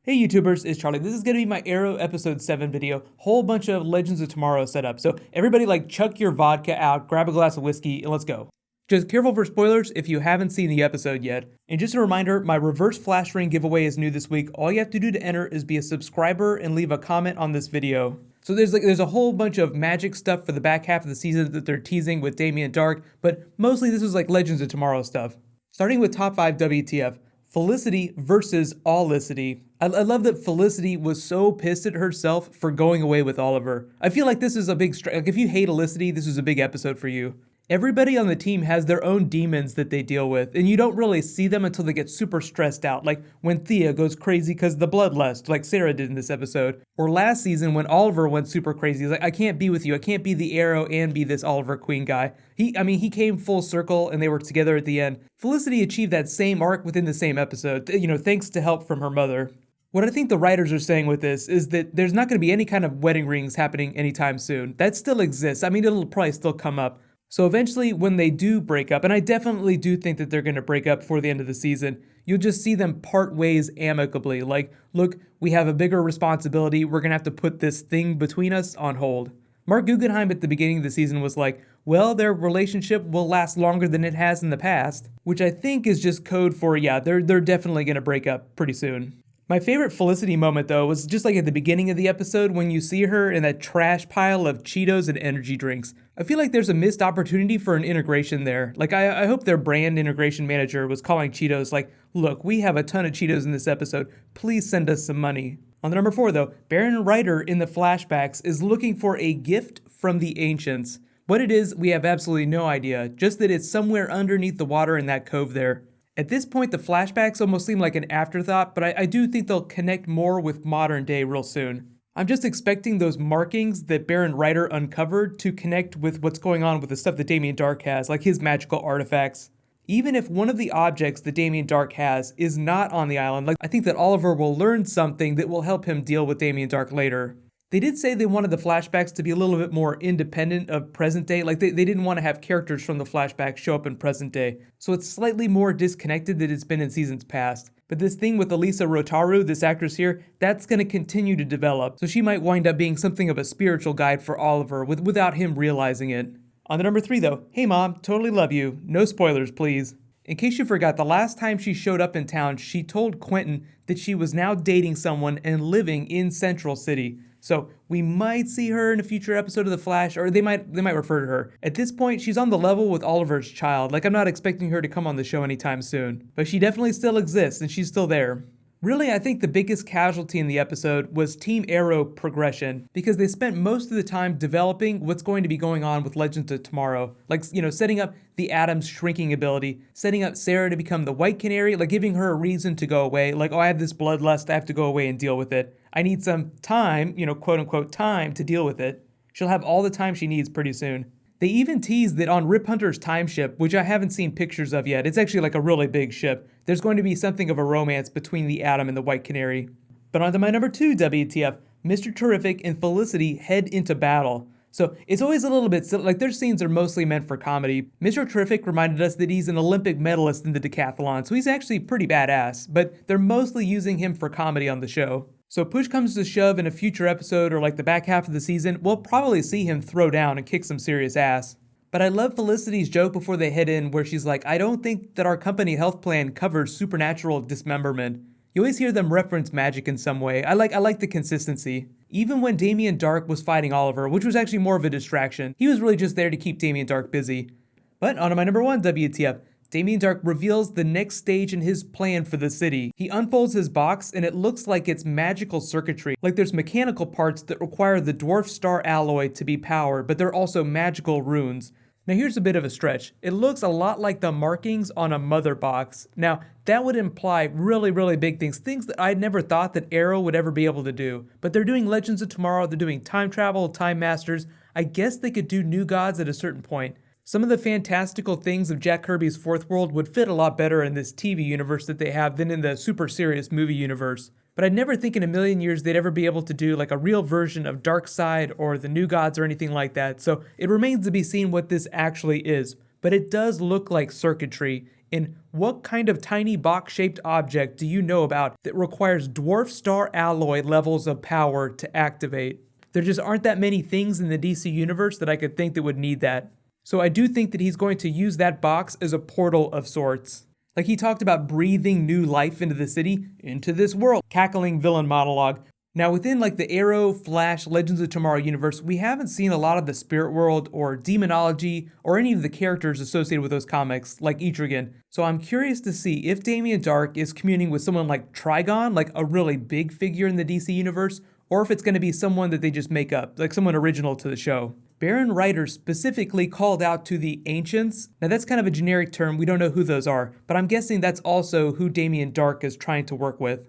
Hey YouTubers, it's Charlie. This is going to be my Arrow episode 7 video. Whole bunch of Legends of Tomorrow setup. So everybody chuck your vodka out, grab a glass of whiskey, and let's go. Just careful for spoilers if you haven't seen the episode yet. And just a reminder, my reverse flash ring giveaway is new this week. All you have to do to enter is be a subscriber and leave a comment on this video. So there's a whole bunch of magic stuff for the back half of the season that they're teasing with Damien Dark, but mostly this was like Legends of Tomorrow stuff. Starting with top 5 WTF. Felicity versus Olicity. I love that Felicity was so pissed at herself for going away with Oliver. I feel like this is a big strike. Like if you hate Olicity, this is a big episode for you. Everybody on the team has their own demons that they deal with, and you don't really see them until they get super stressed out, like when Thea goes crazy because of the bloodlust, like Sarah did in this episode. Or last season when Oliver went super crazy. He's like, I can't be with you. I can't be the Arrow and be this Oliver Queen guy. He came full circle and they were together at the end. Felicity achieved that same arc within the same episode, thanks to help from her mother. What I think the writers are saying with this is that there's not going to be any kind of wedding rings happening anytime soon. That still exists. It'll probably still come up. So eventually when they do break up, and I definitely do think that they're going to break up before the end of the season, you'll just see them part ways amicably. Like, look, we have a bigger responsibility. We're going to have to put this thing between us on hold. Mark Guggenheim at the beginning of the season was like, well, their relationship will last longer than it has in the past, which I think is just code for, yeah, they're definitely going to break up pretty soon. My favorite Felicity moment, though, was just like at the beginning of the episode when you see her in that trash pile of Cheetos and energy drinks. I feel like there's a missed opportunity for an integration there. Like, I hope their brand integration manager was calling Cheetos like, look, we have a ton of Cheetos in this episode. Please send us some money. On the number 4, though, Baron Ryder in the flashbacks is looking for a gift from the ancients. What it is, we have absolutely no idea, just that it's somewhere underneath the water in that cove there. At this point, the flashbacks almost seem like an afterthought, but I do think they'll connect more with modern day real soon. I'm just expecting those markings that Baron Ryder uncovered to connect with what's going on with the stuff that Damien Dark has, like his magical artifacts. Even if one of the objects that Damien Dark has is not on the island, I think that Oliver will learn something that will help him deal with Damien Dark later. They did say they wanted the flashbacks to be a little bit more independent of present day, like they didn't want to have characters from the flashbacks show up in present day, so it's slightly more disconnected than it's been in seasons past. But this thing with Elisa Rotaru, this actress here, that's going to continue to develop, so she might wind up being something of a spiritual guide for Oliver without him realizing it. On the number 3 though, hey mom, totally love you, no spoilers please. In case you forgot, the last time she showed up in town, she told Quentin that she was now dating someone and living in Central City. So we might see her in a future episode of The Flash, or they might refer to her. At this point, she's on the level with Oliver's child. Like, I'm not expecting her to come on the show anytime soon. But she definitely still exists, and she's still there. Really, I think the biggest casualty in the episode was Team Arrow progression, because they spent most of the time developing what's going to be going on with Legends of Tomorrow. Like, setting up the Atom's shrinking ability, setting up Sarah to become the White Canary, like giving her a reason to go away. Like, oh, I have this bloodlust, I have to go away and deal with it. I need some time, quote unquote time to deal with it. She'll have all the time she needs pretty soon. They even teased that on Rip Hunter's time ship, which I haven't seen pictures of yet, it's actually like a really big ship, there's going to be something of a romance between the Atom and the White Canary. But on to my number 2 WTF, Mr. Terrific and Felicity head into battle. So it's always a little bit silly, like their scenes are mostly meant for comedy. Mr. Terrific reminded us that he's an Olympic medalist in the decathlon, so he's actually pretty badass, but they're mostly using him for comedy on the show. So push comes to shove in a future episode or like the back half of the season, we'll probably see him throw down and kick some serious ass. But I love Felicity's joke before they head in where she's like, I don't think that our company health plan covers supernatural dismemberment. You always hear them reference magic in some way. I like the consistency. Even when Damien Dark was fighting Oliver, which was actually more of a distraction, he was really just there to keep Damien Dark busy. But on to my number 1 WTF. Damien Dark reveals the next stage in his plan for the city. He unfolds his box and it looks like it's magical circuitry. Like there's mechanical parts that require the dwarf star alloy to be powered, but they're also magical runes. Now here's a bit of a stretch. It looks a lot like the markings on a mother box. Now that would imply really big things that I'd never thought that Arrow would ever be able to do. But they're doing Legends of Tomorrow, they're doing time travel, time masters. I guess they could do New Gods at a certain point. Some of the fantastical things of Jack Kirby's Fourth World would fit a lot better in this TV universe that they have than in the super serious movie universe. But I'd never think in a million years they'd ever be able to do like a real version of Darkseid or the New Gods or anything like that, so it remains to be seen what this actually is. But it does look like circuitry. And what kind of tiny box-shaped object do you know about that requires dwarf star alloy levels of power to activate? There just aren't that many things in the DC universe that I could think that would need that. So I do think that he's going to use that box as a portal of sorts. Like he talked about breathing new life into the city, into this world, cackling villain monologue. Now within like the Arrow, Flash, Legends of Tomorrow universe, we haven't seen a lot of the spirit world or demonology or any of the characters associated with those comics, like Etrigan. So I'm curious to see if Damien Darhk is communing with someone like Trigon, like a really big figure in the DC universe, or if it's going to be someone that they just make up, like someone original to the show. Baron Reiter specifically called out to the Ancients. Now that's kind of a generic term, we don't know who those are, but I'm guessing that's also who Damien Darhk is trying to work with.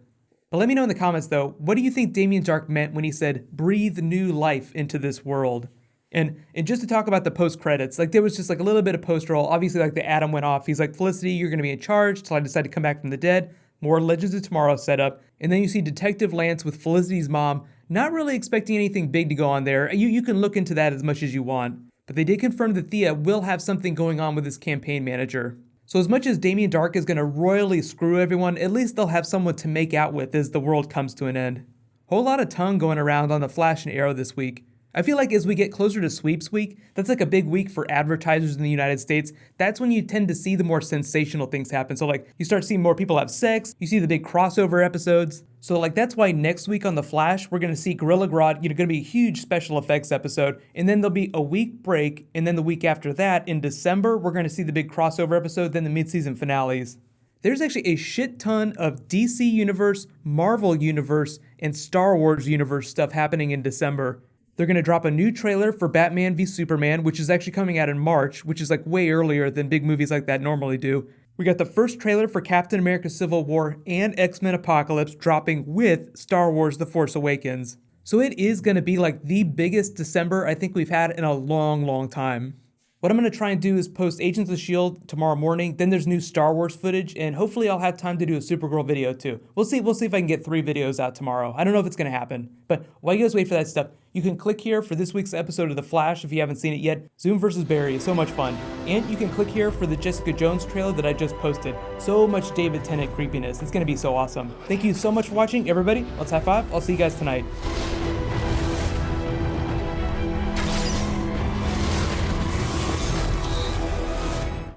But let me know in the comments though, what do you think Damien Darhk meant when he said, breathe new life into this world? And just to talk about the post-credits, like there was just like a little bit of post-roll, obviously like the atom went off, he's like, Felicity, you're gonna be in charge till I decide to come back from the dead. More Legends of Tomorrow setup, and then you see Detective Lance with Felicity's mom, not really expecting anything big to go on there. You can look into that as much as you want. But they did confirm that Thea will have something going on with his campaign manager. So as much as Damien Darhk is going to royally screw everyone, at least they'll have someone to make out with as the world comes to an end. Whole lot of tongue going around on the Flash and Arrow this week. I feel like as we get closer to sweeps week, that's like a big week for advertisers in the United States. That's when you tend to see the more sensational things happen. So like you start seeing more people have sex, you see the big crossover episodes. So like that's why next week on The Flash, we're gonna see Gorilla Grodd, gonna be a huge special effects episode, and then there'll be a week break, and then the week after that, in December, we're gonna see the big crossover episode, then the mid-season finales. There's actually a shit ton of DC Universe, Marvel Universe, and Star Wars Universe stuff happening in December. They're going to drop a new trailer for Batman v Superman, which is actually coming out in March, which is like way earlier than big movies like that normally do. We got the first trailer for Captain America Civil War and X-Men Apocalypse dropping with Star Wars The Force Awakens. So it is going to be like the biggest December I think we've had in a long, long time. What I'm going to try and do is post Agents of S.H.I.E.L.D. tomorrow morning, then there's new Star Wars footage, and hopefully I'll have time to do a Supergirl video too. We'll see if I can get 3 videos out tomorrow. I don't know if it's going to happen, but while you guys wait for that stuff, you can click here for this week's episode of The Flash if you haven't seen it yet. Zoom vs. Barry is so much fun. And you can click here for the Jessica Jones trailer that I just posted. So much David Tennant creepiness. It's going to be so awesome. Thank you so much for watching, everybody. Let's high five. I'll see you guys tonight.